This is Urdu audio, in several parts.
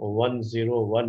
101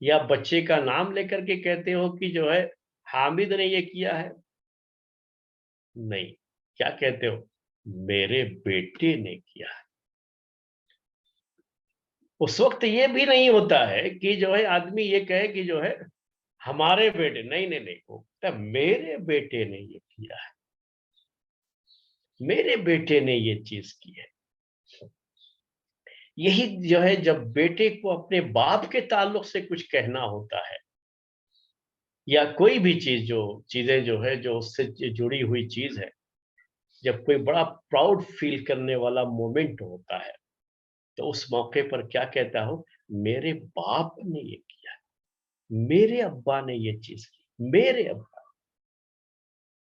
یا بچے کا نام لے کر کے کہتے ہو کہ جو ہے حامد نے یہ کیا ہے؟ نہیں، کیا کہتے ہو؟ میرے بیٹے نے کیا ہے۔ اس وقت یہ بھی نہیں ہوتا ہے کہ جو ہے آدمی یہ کہے کہ جو ہے ہمارے بیٹے، نہیں نہیں نہیں، وہ کہتا ہے میرے بیٹے نے یہ کیا ہے، میرے بیٹے نے یہ چیز کی ہے۔ یہی جو ہے جب بیٹے کو اپنے باپ کے تعلق سے کچھ کہنا ہوتا ہے، یا کوئی بھی چیز جو چیزیں جو ہے جو اس سے جڑی ہوئی چیز ہے، جب کوئی بڑا پراؤڈ فیل کرنے والا مومنٹ ہوتا ہے تو اس موقع پر کیا کہتا ہو؟ میرے باپ نے یہ کیا، میرے ابا نے یہ چیز کی، میرے ابا۔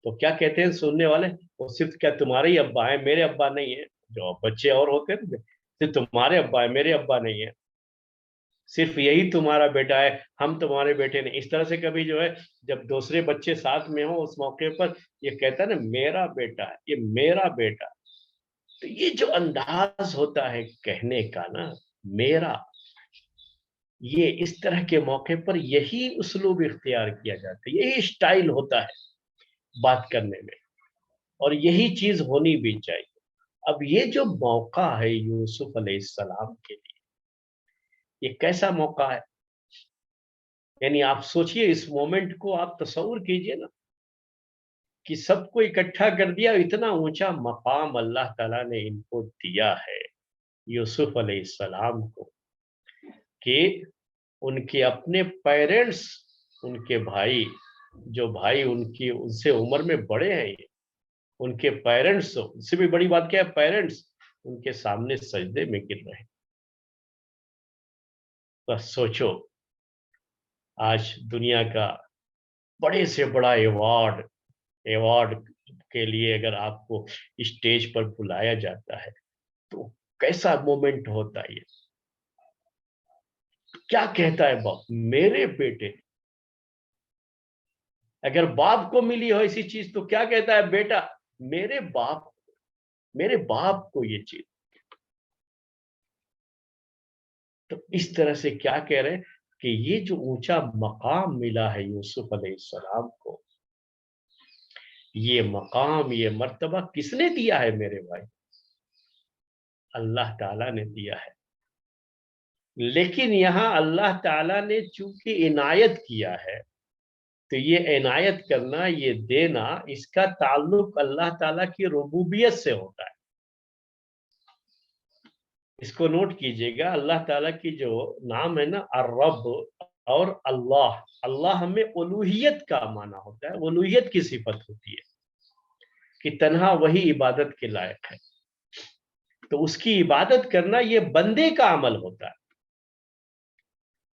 تو کیا کہتے ہیں سننے والے؟ وہ صرف کیا تمہارے ہی ابا ہیں، میرے ابا نہیں ہے؟ جو بچے اور ہوتے ہیں صرف تمہارے ابا ہے، میرے ابا نہیں ہے، صرف یہی تمہارا بیٹا ہے، ہم تمہارے بیٹے نہیں۔ اس طرح سے کبھی جو ہے جب دوسرے بچے ساتھ میں ہوں اس موقع پر یہ کہتا ہے نا میرا بیٹا ہے، یہ میرا بیٹا۔ تو یہ جو انداز ہوتا ہے کہنے کا نا، میرا، یہ اس طرح کے موقع پر یہی اسلوب اختیار کیا جاتا ہے، یہی سٹائل ہوتا ہے بات کرنے میں، اور یہی چیز ہونی بھی چاہیے۔ اب یہ جو موقع ہے یوسف علیہ السلام کے لیے، یہ کیسا موقع ہے؟ یعنی آپ سوچئے اس مومنٹ کو، آپ تصور کیجئے نا کہ سب کو اکٹھا کر دیا، اتنا اونچا مقام اللہ تعالیٰ نے ان کو دیا ہے یوسف علیہ السلام کو، کہ ان کے اپنے پیرنٹس، ان کے بھائی، جو بھائی ان سے عمر میں بڑے ہیں، یہ ان کے پیرنٹس، اس سے بھی بڑی بات کیا ہے، پیرنٹس ان کے سامنے سجدے میں گر رہے ہیں۔ بس سوچو، آج دنیا کا بڑے سے بڑا ایوارڈ کے لیے اگر آپ کو اسٹیج پر بلایا جاتا ہے تو کیسا مومنٹ ہوتا ہے یہ؟ کیا کہتا ہے باپ؟ میرے بیٹے۔ اگر باپ کو ملی ہو ایسی چیز تو کیا کہتا ہے بیٹا؟ میرے باپ کو یہ چیز۔ تو اس طرح سے کیا کہہ رہے ہیں کہ یہ جو اونچا مقام ملا ہے یوسف علیہ السلام کو، یہ مقام، یہ مرتبہ کس نے دیا ہے میرے بھائی؟ اللہ تعالیٰ نے دیا ہے۔ لیکن یہاں اللہ تعالیٰ نے چونکہ عنایت کیا ہے، تو یہ عنایت کرنا، یہ دینا، اس کا تعلق اللہ تعالیٰ کی ربوبیت سے ہوتا ہے۔ اس کو نوٹ کیجئے گا، اللہ تعالیٰ کی جو نام ہے نا الرب اور اللہ، اللہ ہمیں الوہیت کا معنی ہوتا ہے، الوہیت کی صفت ہوتی ہے کہ تنہا وہی عبادت کے لائق ہے۔ تو اس کی عبادت کرنا یہ بندے کا عمل ہوتا ہے،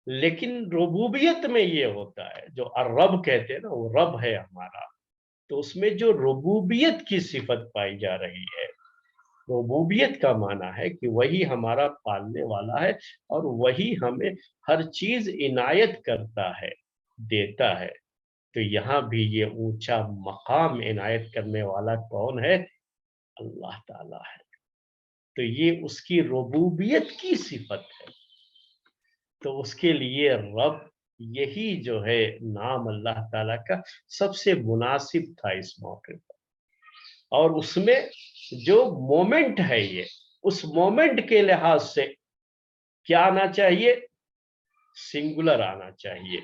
لیکن ربوبیت میں یہ ہوتا ہے، جو الرب کہتے ہیں نا، وہ رب ہے ہمارا، تو اس میں جو ربوبیت کی صفت پائی جا رہی ہے، ربوبیت کا معنی ہے کہ وہی ہمارا پالنے والا ہے اور وہی ہمیں ہر چیز عنایت کرتا ہے، دیتا ہے۔ تو یہاں بھی یہ اونچا مقام عنایت کرنے والا کون ہے؟ اللہ تعالیٰ ہے۔ تو یہ اس کی ربوبیت کی صفت ہے، تو اس کے لیے رب، یہی جو ہے نام اللہ تعالیٰ کا سب سے مناسب تھا اس موقع پر۔ اور اس میں جو مومنٹ ہے، یہ اس مومنٹ کے لحاظ سے کیا آنا چاہیے؟ سنگولر آنا چاہیے،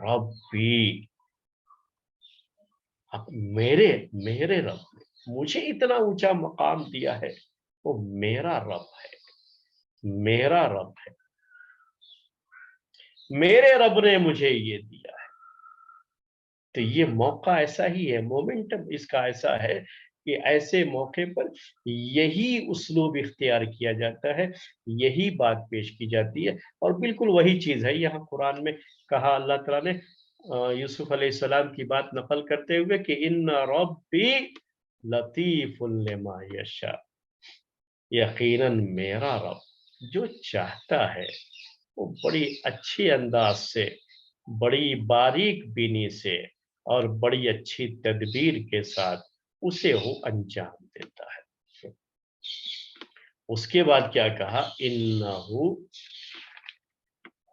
ربی۔ اب میرے رب نے مجھے اتنا اونچا مقام دیا ہے، وہ میرا رب ہے، میرا رب ہے، میرے رب نے مجھے یہ دیا ہے۔ تو یہ موقع ایسا ہی ہے، مومنٹم اس کا ایسا ہے کہ ایسے موقع پر یہی اسلوب اختیار کیا جاتا ہے، یہی بات پیش کی جاتی ہے، اور بالکل وہی چیز ہے یہاں قرآن میں کہا اللہ تعالیٰ نے یوسف علیہ السلام کی بات نقل کرتے ہوئے کہ ان ربی لطیف لما یشاء، یقیناً میرا رب جو چاہتا ہے وہ بڑی اچھی انداز سے، بڑی باریک بینی سے اور بڑی اچھی تدبیر کے ساتھ اسے وہ انجام دیتا ہے۔ اس کے بعد کیا کہا؟ انہو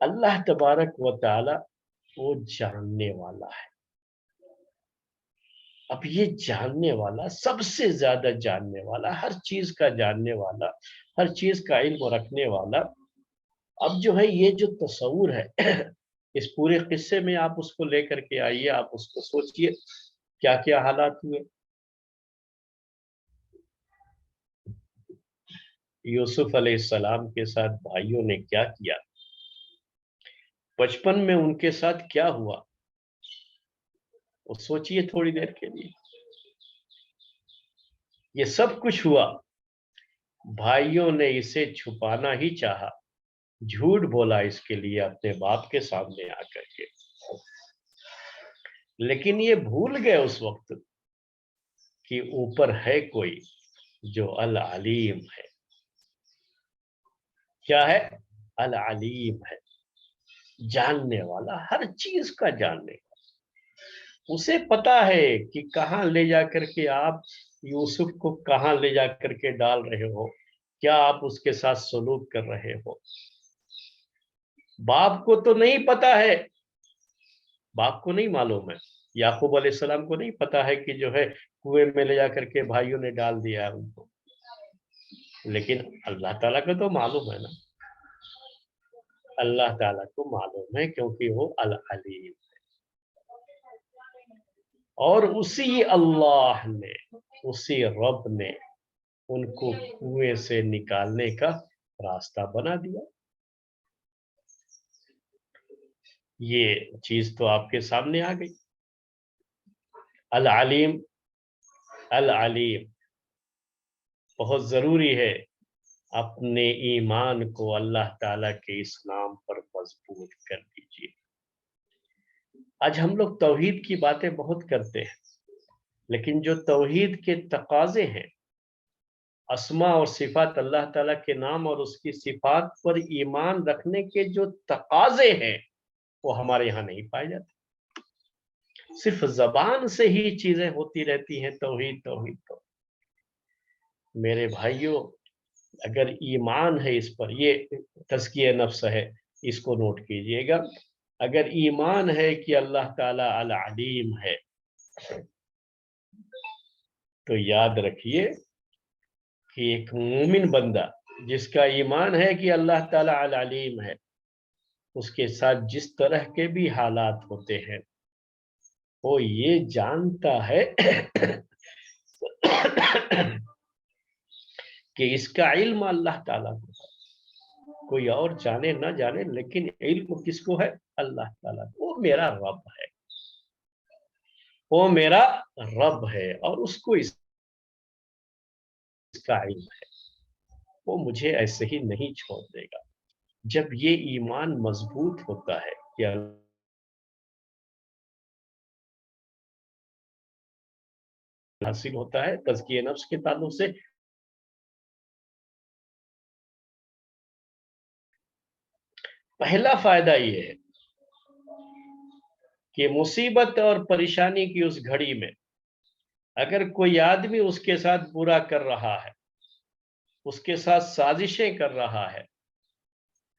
اللہ تبارک و تعالی وہ جاننے والا ہے. اب یہ جاننے والا، سب سے زیادہ جاننے والا، ہر چیز کا جاننے والا، ہر چیز کا علم رکھنے والا، اب جو ہے یہ جو تصور ہے اس پورے قصے میں آپ اس کو لے کر کے آئیے، آپ اس کو سوچئے کیا کیا حالات ہوئے. یوسف علیہ السلام کے ساتھ بھائیوں نے کیا کیا، بچپن میں ان کے ساتھ کیا ہوا، وہ سوچئے تھوڑی دیر کے لیے. یہ سب کچھ ہوا، بھائیوں نے اسے چھپانا ہی چاہا، جھوٹ بولا اس کے لیے اپنے باپ کے سامنے آ کر کے، لیکن یہ بھول گئے اس وقت کہ اوپر ہے کوئی جو العلیم ہے. کیا ہے؟ العلیم ہے، جاننے والا، ہر چیز کا جاننے والا. اسے پتا ہے کہ کہاں لے جا کر کے آپ یوسف کو کہاں لے جا کر کے ڈال رہے ہو، کیا آپ اس کے ساتھ سلوک کر رہے ہو. باپ کو تو نہیں پتا ہے، باپ کو نہیں معلوم ہے، یعقوب علیہ السلام کو نہیں پتا ہے کہ جو ہے کنویں میں لے جا کر کے بھائیوں نے ڈال دیا ہے ان کو، لیکن اللہ تعالیٰ کو تو معلوم ہے نا. اللہ تعالیٰ کو معلوم ہے کیونکہ وہ العلیم. اور اسی اللہ نے، اسی رب نے ان کو کنویں سے نکالنے کا راستہ بنا دیا. یہ چیز تو آپ کے سامنے آ گئی. العلیم، العلیم. بہت ضروری ہے اپنے ایمان کو اللہ تعالیٰ کے اس نام پر مضبوط کر دیجیے. آج ہم لوگ توحید کی باتیں بہت کرتے ہیں، لیکن جو توحید کے تقاضے ہیں، اسماء اور صفات، اللہ تعالیٰ کے نام اور اس کی صفات پر ایمان رکھنے کے جو تقاضے ہیں وہ ہمارے یہاں نہیں پائے جاتے. صرف زبان سے ہی چیزیں ہوتی رہتی ہیں، توحید توحید توحید. میرے بھائیوں، اگر ایمان ہے اس پر، یہ تزکیہ نفس ہے، اس کو نوٹ کیجئے گا. اگر ایمان ہے کہ اللہ تعالیٰ العلیم ہے تو یاد رکھیے کہ ایک مومن بندہ جس کا ایمان ہے کہ اللہ تعالیٰ العلیم ہے، اس کے ساتھ جس طرح کے بھی حالات ہوتے ہیں وہ یہ جانتا ہے کہ اس کا علم اللہ تعالیٰ کو ہے. کوئی اور جانے نہ جانے، لیکن علم کس کو ہے؟ اللہ تعالیٰ کو. وہ میرا رب ہے، وہ میرا رب ہے، اور اس کو اس کا علم ہے. وہ مجھے ایسے ہی نہیں چھوڑ دے گا. جب یہ ایمان مضبوط ہوتا ہے کہ حاصل ہوتا ہے تزکیہ نفس کے تعلق سے، پہلا فائدہ یہ ہے کہ مصیبت اور پریشانی کی اس گھڑی میں اگر کوئی آدمی اس کے ساتھ برا کر رہا ہے، اس کے ساتھ سازشیں کر رہا ہے،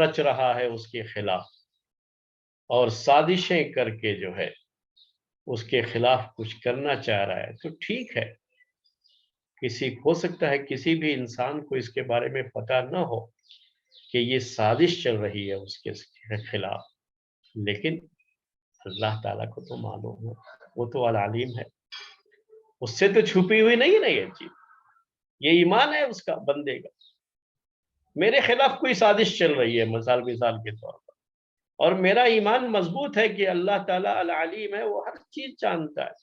رچ رہا ہے اس کے خلاف، اور سازشیں کر کے جو ہے اس کے خلاف کچھ کرنا چاہ رہا ہے، تو ٹھیک ہے. ہو سکتا ہے کسی بھی انسان کو اس کے بارے میں پتہ نہ ہو کہ یہ سازش چل رہی ہے اس کے خلاف، لیکن اللہ تعالیٰ کو تو معلوم ہے، وہ تو العلیم ہے، اس سے تو چھپی ہوئی نہیں ہے یہ چیز. یہ ایمان ہے اس کا، بندے کا. میرے خلاف کوئی سازش چل رہی ہے مثال کے طور پر، اور میرا ایمان مضبوط ہے کہ اللہ تعالیٰ العلیم ہے، وہ ہر چیز جانتا ہے.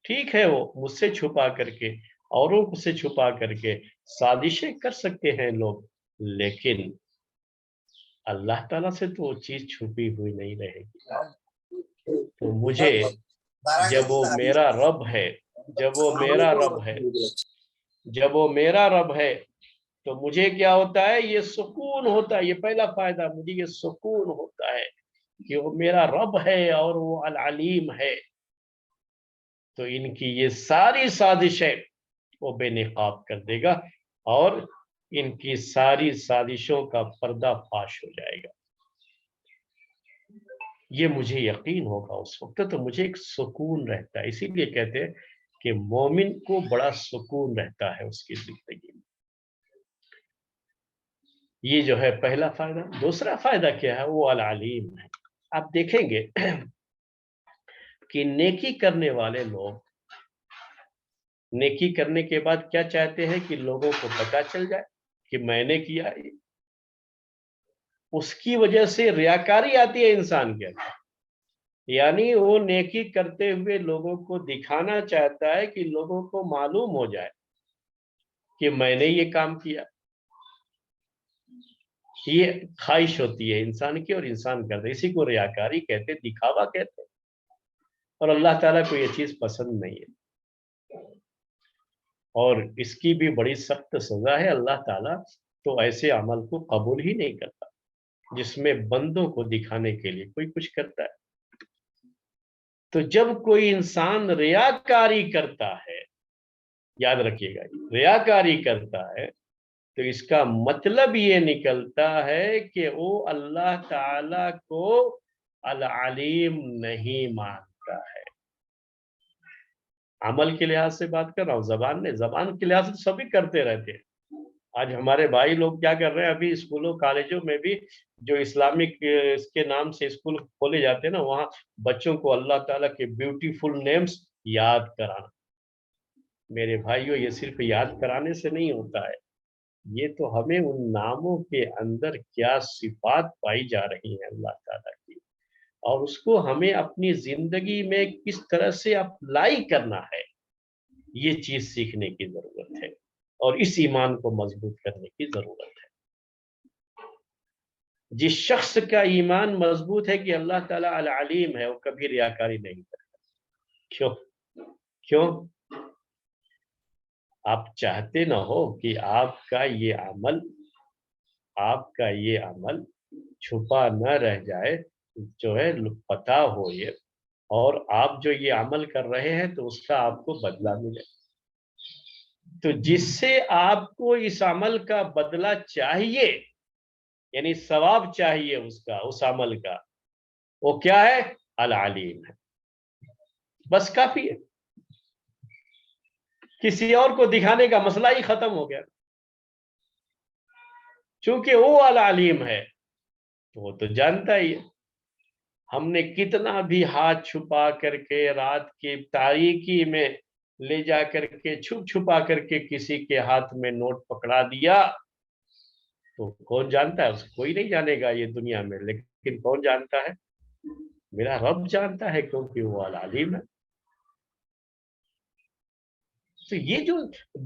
ٹھیک ہے، وہ مجھ سے چھپا کر کے، اوروں سے چھپا کر کے سازشیں کر سکتے ہیں لوگ، لیکن اللہ تعالیٰ سے تو وہ چیز چھپی ہوئی نہیں رہے گی. تو مجھے جب وہ میرا رب ہے، جب وہ میرا رب ہے، جب وہ میرا رب ہے، تو مجھے کیا ہوتا ہے؟ یہ سکون ہوتا ہے. یہ پہلا فائدہ، مجھے یہ سکون ہوتا ہے کہ وہ میرا رب ہے اور وہ العلیم ہے. تو ان کی یہ ساری سازشیں وہ بے نقاب کر دے گا، اور ان کی ساری سازشوں کا پردہ فاش ہو جائے گا. یہ مجھے یقین ہوگا اس وقت تو مجھے ایک سکون رہتا ہے. اسی لیے کہتے ہیں کہ مومن کو بڑا سکون رہتا ہے اس کی زندگی میں. یہ جو ہے پہلا فائدہ. دوسرا فائدہ کیا ہے؟ وہ العلیم ہے. آپ دیکھیں گے کہ نیکی کرنے والے لوگ نیکی کرنے کے بعد کیا چاہتے ہیں کہ لوگوں کو پتہ چل جائے کہ میں نے کیا ہے. اس کی وجہ سے ریاکاری آتی ہے انسان کے اندر. یعنی وہ نیکی کرتے ہوئے لوگوں کو دکھانا چاہتا ہے کہ لوگوں کو معلوم ہو جائے کہ میں نے یہ کام کیا. یہ خواہش ہوتی ہے انسان کی اور انسان کرتے. اسی کو ریاکاری کہتے، دکھاوا کہتے. اور اللہ تعالیٰ کو یہ چیز پسند نہیں ہے اور اس کی بھی بڑی سخت سزا ہے. اللہ تعالیٰ تو ایسے عمل کو قبول ہی نہیں کرتا جس میں بندوں کو دکھانے کے لیے کوئی کچھ کرتا ہے. تو جب کوئی انسان ریاکاری کرتا ہے، یاد رکھیے گا، ریاکاری کرتا ہے تو اس کا مطلب یہ نکلتا ہے کہ وہ اللہ تعالی کو العلیم نہیں مانتا ہے. عمل کے لحاظ سے بات کر رہا ہوں، زبان کے لحاظ سے سبھی کرتے رہتے ہیں. آج ہمارے بھائی لوگ کیا کر رہے ہیں، ابھی اسکولوں کالجوں میں بھی جو اسلامک اس کے نام سے اسکول کھولے جاتے ہیں نا، وہاں بچوں کو اللہ تعالیٰ کے بیوٹیفل نیمز یاد کرانا. میرے بھائیوں، یہ صرف یاد کرانے سے نہیں ہوتا ہے، یہ تو ہمیں ان ناموں کے اندر کیا صفات پائی جا رہی ہیں اللہ تعالیٰ کی، اور اس کو ہمیں اپنی زندگی میں کس طرح سے اپلائی کرنا ہے، یہ چیز سیکھنے کی ضرورت ہے اور اس ایمان کو مضبوط کرنے کی ضرورت ہے. جس شخص کا ایمان مضبوط ہے کہ اللہ تعالیٰ العلیم ہے، وہ کبھی ریاکاری نہیں کرتا. کیوں؟ آپ چاہتے نہ ہو کہ آپ کا یہ عمل چھپا نہ رہ جائے، جو ہے پتہ ہو یہ، اور آپ جو یہ عمل کر رہے ہیں تو اس کا آپ کو بدلہ ملے. تو جس سے آپ کو اس عمل کا بدلہ چاہیے، یعنی ثواب چاہیے اس عمل کا، وہ کیا ہے؟ العلیم ہے. بس کافی ہے. کسی اور کو دکھانے کا مسئلہ ہی ختم ہو گیا. چونکہ وہ العلیم ہے تو وہ تو جانتا ہی ہے. ہم نے کتنا بھی ہاتھ چھپا کر کے رات کی تاریکی میں لے جا کر کے چھپا کر کے کسی کے ہاتھ میں نوٹ پکڑا دیا تو کون جانتا ہے؟ کوئی نہیں جانے گا یہ دنیا میں، لیکن کون جانتا ہے؟ میرا رب جانتا ہے، کیونکہ وہ العلیم ہے. تو یہ جو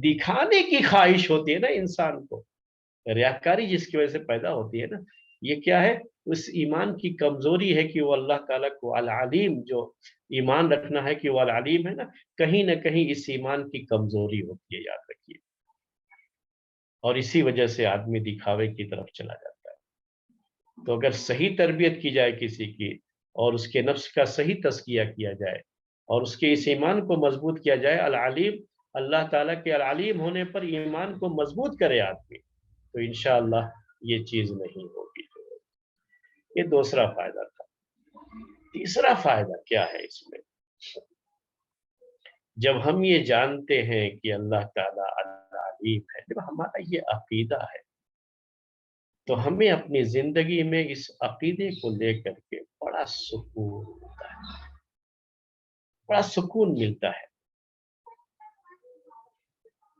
دکھانے کی خواہش ہوتی ہے نا انسان کو، ریاکاری جس کی وجہ سے پیدا ہوتی ہے نا، یہ کیا ہے؟ اس ایمان کی کمزوری ہے کہ وہ اللہ تعالیٰ کو العلیم، جو ایمان رکھنا ہے کہ وہ العلیم ہے نا، کہیں نہ کہیں اس ایمان کی کمزوری ہوتی ہے، یاد رکھیے. اور اسی وجہ سے آدمی دکھاوے کی طرف چلا جاتا ہے. تو اگر صحیح تربیت کی جائے کسی کی، اور اس کے نفس کا صحیح تزکیہ کیا جائے، اور اس کے اس ایمان کو مضبوط کیا جائے، العلیم، اللہ تعالیٰ کے العلیم ہونے پر ایمان کو مضبوط کرے آدمی، تو انشاءاللہ یہ چیز نہیں ہوگی. یہ دوسرا فائدہ تھا. تیسرا فائدہ کیا ہے اس میں؟ جب ہم یہ جانتے ہیں کہ اللہ تعالیٰ العلیم ہے، جب ہمارا یہ عقیدہ ہے تو ہمیں اپنی زندگی میں اس عقیدے کو لے کر کے بڑا سکون ملتا ہے، بڑا سکون ملتا ہے.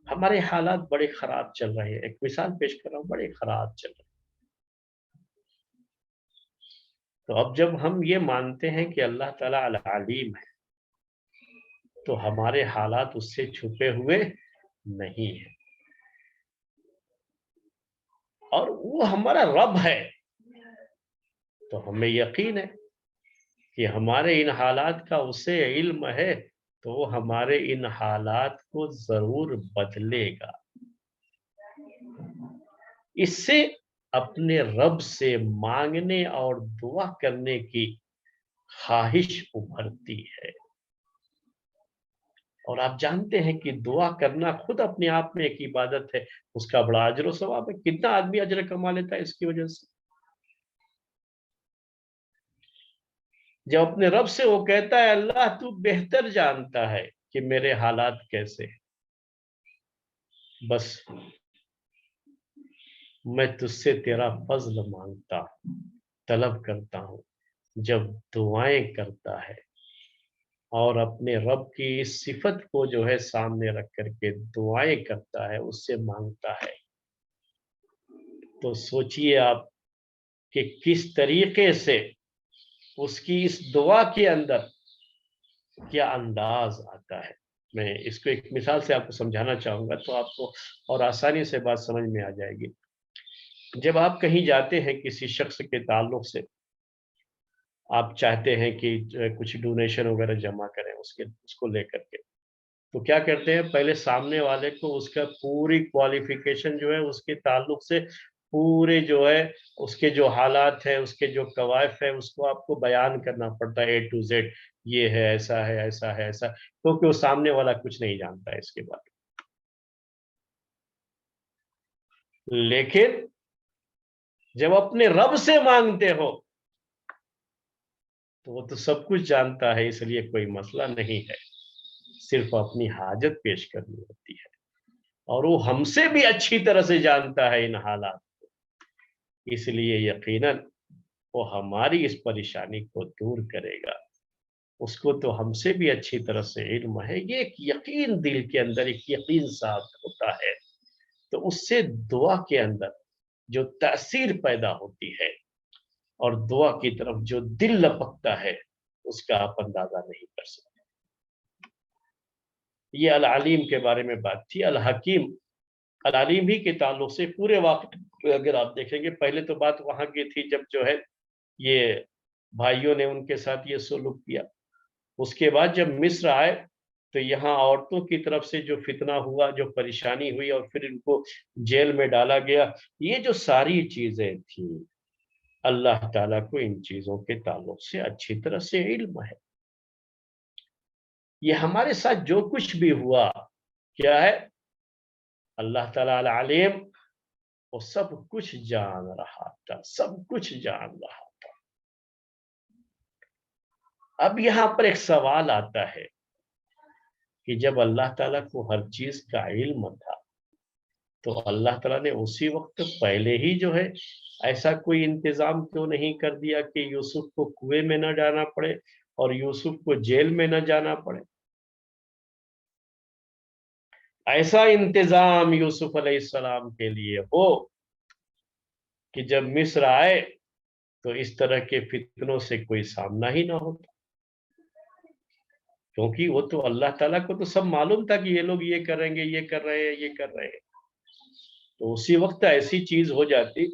ہمارے حالات بڑے خراب چل رہے ہیں، ایک مثال پیش کر رہا ہوں، بڑے خراب چل رہے ہیں. تو اب جب ہم یہ مانتے ہیں کہ اللہ تعالیٰ العلیم ہے تو ہمارے حالات اس سے چھپے ہوئے نہیں ہیں، اور وہ ہمارا رب ہے. تو ہمیں یقین ہے کہ ہمارے ان حالات کا اسے علم ہے، تو وہ ہمارے ان حالات کو ضرور بدلے گا. اس سے اپنے رب سے مانگنے اور دعا کرنے کی خواہش ابھرتی ہے. اور آپ جانتے ہیں کہ دعا کرنا خود اپنے آپ میں ایک عبادت ہے، اس کا بڑا اجر و ثواب ہے. کتنا آدمی اجر کما لیتا ہے اس کی وجہ سے. جب اپنے رب سے وہ کہتا ہے اللہ تو بہتر جانتا ہے کہ میرے حالات کیسے ہیں، بس میں تجھ سے تیرا فضل مانگتا ہوں، طلب کرتا ہوں۔ جب دعائیں کرتا ہے اور اپنے رب کی اس صفت کو جو ہے سامنے رکھ کر کے دعائیں کرتا ہے، اس سے مانگتا ہے، تو سوچئے آپ کہ کس طریقے سے اس کی اس دعا کے اندر کیا انداز آتا ہے۔ میں اس کو ایک مثال سے آپ کو سمجھانا چاہوں گا تو آپ کو اور آسانی سے بات سمجھ میں آ جائے گی۔ جب آپ کہیں جاتے ہیں کسی شخص کے تعلق سے، آپ چاہتے ہیں کہ کچھ ڈونیشن وغیرہ جمع کریں اس کو لے کر کے، تو کیا کرتے ہیں، پہلے سامنے والے کو اس کا پوری کوالیفیکیشن جو ہے اس کے تعلق سے پورے جو ہے اس کے جو حالات ہیں، اس کے جو قوائف ہے، اس کو آپ کو بیان کرنا پڑتا ہے A to Z، یہ ہے، ایسا ہے، ایسا ہے، ایسا، کیونکہ وہ سامنے والا کچھ نہیں جانتا ہے اس کے بارے میں۔ لیکن جب اپنے رب سے مانگتے ہو تو وہ تو سب کچھ جانتا ہے، اس لیے کوئی مسئلہ نہیں ہے، صرف اپنی حاجت پیش کرنی ہوتی ہے، اور وہ ہم سے بھی اچھی طرح سے جانتا ہے ان حالات، اس لیے یقیناً وہ ہماری اس پریشانی کو دور کرے گا۔ اس کو تو ہم سے بھی اچھی طرح سے علم ہے، یہ ایک یقین دل کے اندر ایک یقین صاحب ہوتا ہے، تو اس سے دعا کے اندر جو تاثیر پیدا ہوتی ہے اور دعا کی طرف جو دل لپکتا ہے، اس کا آپ اندازہ نہیں کر سکتے۔ یہ العلیم کے بارے میں بات تھی۔ الحکیم، العلیم ہی کے تعلق سے پورے واقعے اگر آپ دیکھیں گے، پہلے تو بات وہاں کی تھی جب جو ہے یہ بھائیوں نے ان کے ساتھ یہ سلوک کیا، اس کے بعد جب مصر آئے تو یہاں عورتوں کی طرف سے جو فتنہ ہوا، جو پریشانی ہوئی اور پھر ان کو جیل میں ڈالا گیا، یہ جو ساری چیزیں تھیں، اللہ تعالیٰ کو ان چیزوں کے تعلق سے اچھی طرح سے علم ہے۔ یہ ہمارے ساتھ جو کچھ بھی ہوا کیا ہے، اللہ تعالیٰ العلیم وہ سب کچھ جان رہا تھا، سب کچھ جان رہا تھا۔ اب یہاں پر ایک سوال آتا ہے کہ جب اللہ تعالیٰ کو ہر چیز کا علم تھا تو اللہ تعالیٰ نے اسی وقت پہلے ہی جو ہے ایسا کوئی انتظام کیوں نہیں کر دیا کہ یوسف کو کنویں میں نہ جانا پڑے اور یوسف کو جیل میں نہ جانا پڑے؟ ایسا انتظام یوسف علیہ السلام کے لیے ہو کہ جب مصر آئے تو اس طرح کے فتنوں سے کوئی سامنا ہی نہ ہوتا، کیونکہ وہ تو اللہ تعالیٰ کو تو سب معلوم تھا کہ یہ لوگ یہ کریں گے، یہ کر رہے ہیں، یہ کر رہے ہیں، تو اسی وقت ایسی چیز ہو جاتی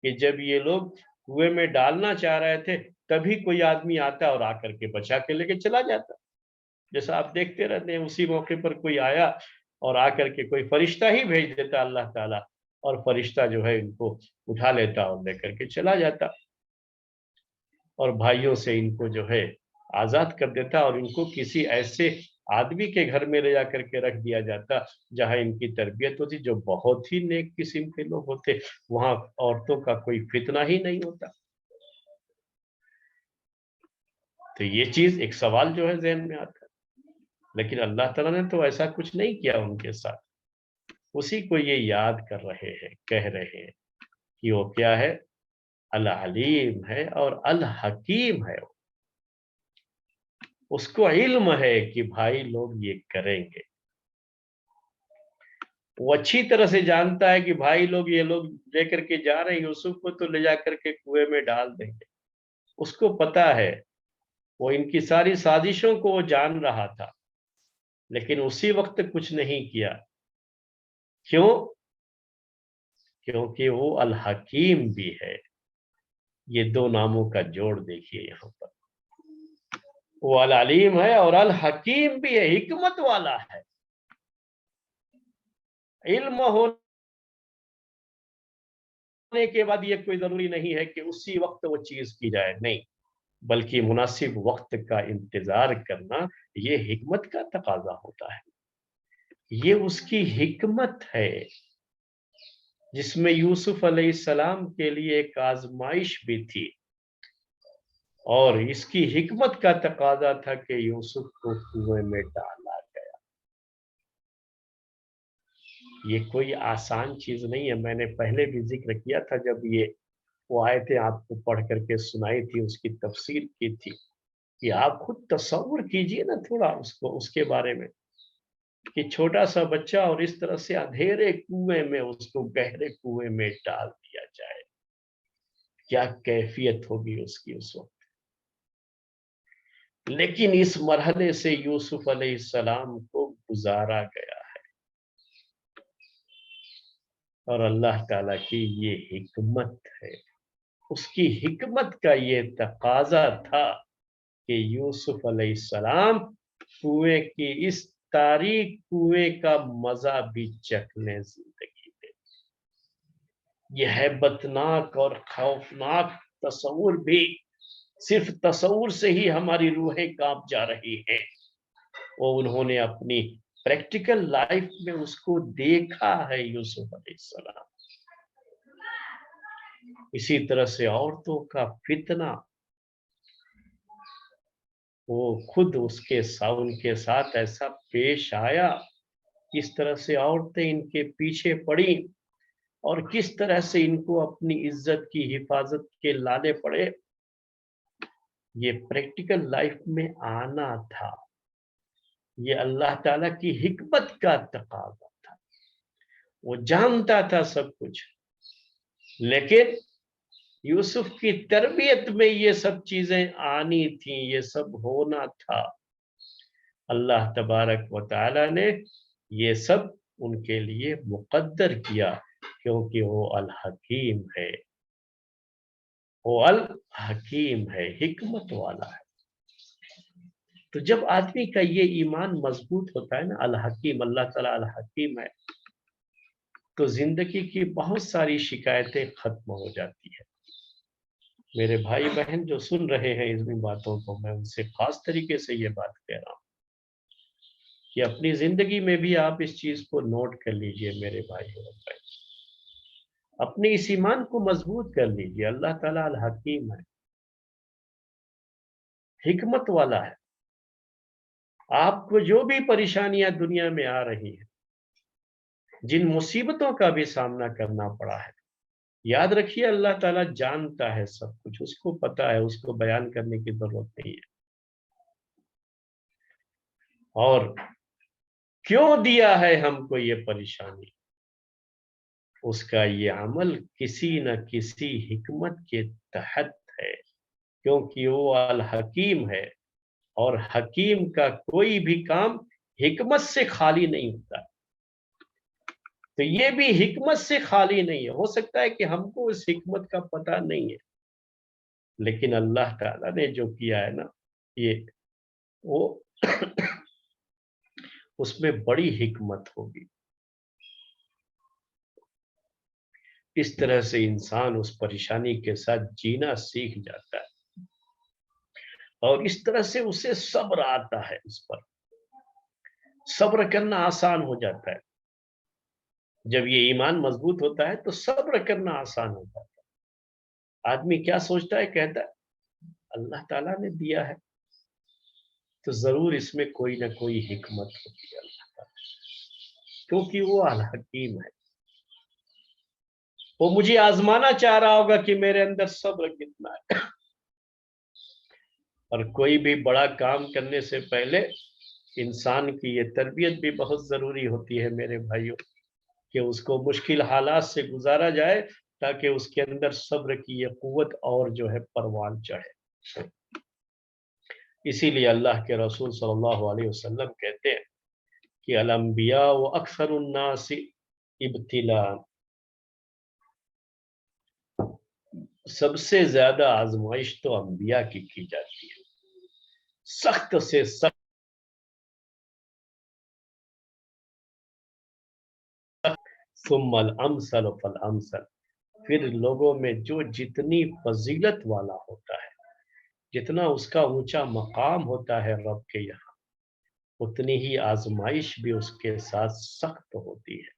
کہ جب یہ لوگ کنویں میں ڈالنا چاہ رہے تھے تبھی کوئی آدمی آتا اور آ کر کے بچا کے لے کے چلا جاتا، جیسا آپ دیکھتے رہتے ہیں اسی موقع پر کوئی آیا اور آ کر کے کوئی فرشتہ ہی بھیج دیتا اللہ تعالیٰ، اور فرشتہ جو ہے ان کو اٹھا لیتا اور لے کر کے چلا جاتا اور بھائیوں سے ان کو جو ہے آزاد کر دیتا اور ان کو کسی ایسے آدمی کے گھر میں لے جا کر کے رکھ دیا جاتا جہاں ان کی تربیت ہوتی، جو بہت ہی نیک قسم کے لوگ ہوتے، وہاں عورتوں کا کوئی فتنہ ہی نہیں ہوتا۔ تو یہ چیز ایک سوال جو ہے ذہن میں آتا ہے، لیکن اللہ تعالیٰ نے تو ایسا کچھ نہیں کیا ان کے ساتھ، اسی کو یہ یاد کر رہے ہیں، کہہ رہے ہیں کہ وہ کیا ہے، العلیم ہے اور الحکیم ہے، اس کو علم ہے کہ بھائی لوگ یہ کریں گے، وہ اچھی طرح سے جانتا ہے کہ بھائی لوگ یہ لوگ لے کر کے جا رہے ہیں یوسف کو تو لے جا کر کے کنویں میں ڈال دیں گے، اس کو پتا ہے، وہ ان کی ساری سازشوں کو وہ جان رہا تھا، لیکن اسی وقت کچھ نہیں کیا، کیوں؟ کیونکہ وہ الحکیم بھی ہے۔ یہ دو ناموں کا جوڑ دیکھیے یہاں پر، وہ العلیم ہے اور الحکیم بھی ہے، حکمت والا ہے۔ علم ہونے کے بعد یہ کوئی ضروری نہیں ہے کہ اسی وقت وہ چیز کی جائے، نہیں، بلکہ مناسب وقت کا انتظار کرنا یہ حکمت کا تقاضا ہوتا ہے، یہ اس کی حکمت ہے، جس میں یوسف علیہ السلام کے لیے ایک آزمائش بھی تھی اور اس کی حکمت کا تقاضا تھا کہ یوسف کو کنویں میں ڈالا گیا. یہ کوئی آسان چیز نہیں ہے. میں نے پہلے بھی ذکر کیا تھا جب یہ وہ آیتیں آپ کو پڑھ کر کے سنائی تھی، اس کی تفسیر کی تھی، کہ آپ خود تصور کیجئے نا تھوڑا اس کے بارے میں، کہ چھوٹا سا بچہ اور اس طرح سے اندھیرے کنویں میں اس کو گہرے کنویں میں ڈال دیا جائے، کیا کیفیت ہوگی اس کی اس وقت. لیکن اس مرحلے سے یوسف علیہ السلام کو گزارا گیا ہے، اور اللہ تعالیٰ کی یہ حکمت ہے. اس کی حکمت کا یہ تقاضا تھا کہ یوسف علیہ السلام کنویں کی اس تاریک کنویں کا مزہ بھی چکھ لیں زندگی میں. یہ ہیبتناک اور خوفناک تصور بھی صرف تصور سے ہی ہماری روحیں کانپ جا رہی ہیں. اور انہوں نے اپنی پریکٹیکل لائف میں اس کو دیکھا ہے یوسف علیہ السلام. اسی طرح سے عورتوں کا فتنہ، وہ خود ان کے ساتھ ایسا پیش آیا، کس طرح سے عورتیں ان کے پیچھے پڑی اور کس طرح سے ان کو اپنی عزت کی حفاظت کے لالے پڑے. یہ پریکٹیکل لائف میں آنا تھا، یہ اللہ تعالیٰ کی حکمت کا تقاضا تھا. وہ جانتا تھا سب کچھ، لیکن یوسف کی تربیت میں یہ سب چیزیں آنی تھیں، یہ سب ہونا تھا. اللہ تبارک و تعالی نے یہ سب ان کے لیے مقدر کیا، کیونکہ وہ الحکیم ہے، وہ الحکیم ہے، حکمت والا ہے. تو جب آدمی کا یہ ایمان مضبوط ہوتا ہے نا، الحکیم، اللہ تعالیٰ الحکیم ہے، تو زندگی کی بہت ساری شکایتیں ختم ہو جاتی ہیں. میرے بھائی بہن جو سن رہے ہیں ان باتوں کو، میں ان سے خاص طریقے سے یہ بات کہہ رہا ہوں کہ اپنی زندگی میں بھی آپ اس چیز کو نوٹ کر لیجئے میرے بھائی اور بہن. اپنے اس ایمان کو مضبوط کر لیجئے. اللہ تعالیٰ الحکیم ہے، حکمت والا ہے. آپ کو جو بھی پریشانیاں دنیا میں آ رہی ہیں، جن مصیبتوں کا بھی سامنا کرنا پڑا ہے، یاد رکھیے اللہ تعالیٰ جانتا ہے سب کچھ، اس کو پتا ہے، اس کو بیان کرنے کی ضرورت نہیں ہے. اور کیوں دیا ہے ہم کو یہ پریشانی، اس کا یہ عمل کسی نہ کسی حکمت کے تحت ہے، کیونکہ وہ الحکیم ہے، اور حکیم کا کوئی بھی کام حکمت سے خالی نہیں ہوتا. تو یہ بھی حکمت سے خالی نہیں ہے. ہو سکتا ہے کہ ہم کو اس حکمت کا پتہ نہیں ہے، لیکن اللہ تعالیٰ نے جو کیا ہے نا، یہ وہ اس میں بڑی حکمت ہوگی. اس طرح سے انسان اس پریشانی کے ساتھ جینا سیکھ جاتا ہے، اور اس طرح سے اسے صبر آتا ہے. اس پر صبر کرنا آسان ہو جاتا ہے. جب یہ ایمان مضبوط ہوتا ہے تو صبر کرنا آسان ہو جاتا ہے. آدمی کیا سوچتا ہے، کہتا ہے اللہ تعالیٰ نے دیا ہے تو ضرور اس میں کوئی نہ کوئی حکمت ہوتی ہے اللہ تعالیٰ، کیونکہ وہ الحکیم ہے. وہ مجھے آزمانا چاہ رہا ہوگا کہ میرے اندر صبر کتنا ہے. اور کوئی بھی بڑا کام کرنے سے پہلے انسان کی یہ تربیت بھی بہت ضروری ہوتی ہے میرے بھائیوں، کہ اس کو مشکل حالات سے گزارا جائے تاکہ اس کے اندر صبر کی یہ قوت اور جو ہے پروان چڑھے. اسی لیے اللہ کے رسول صلی اللہ علیہ وسلم کہتے ہیں کہ الانبیاء و اکثر الناس ابتلاء، سب سے زیادہ آزمائش تو انبیاء کی جاتی ہے. سخت سے سخت، ثم الامثل فالامثل، پھر لوگوں میں جو جتنی فضیلت والا ہوتا ہے، جتنا اس کا اونچا مقام ہوتا ہے رب کے یہاں، اتنی ہی آزمائش بھی اس کے ساتھ سخت ہوتی ہے.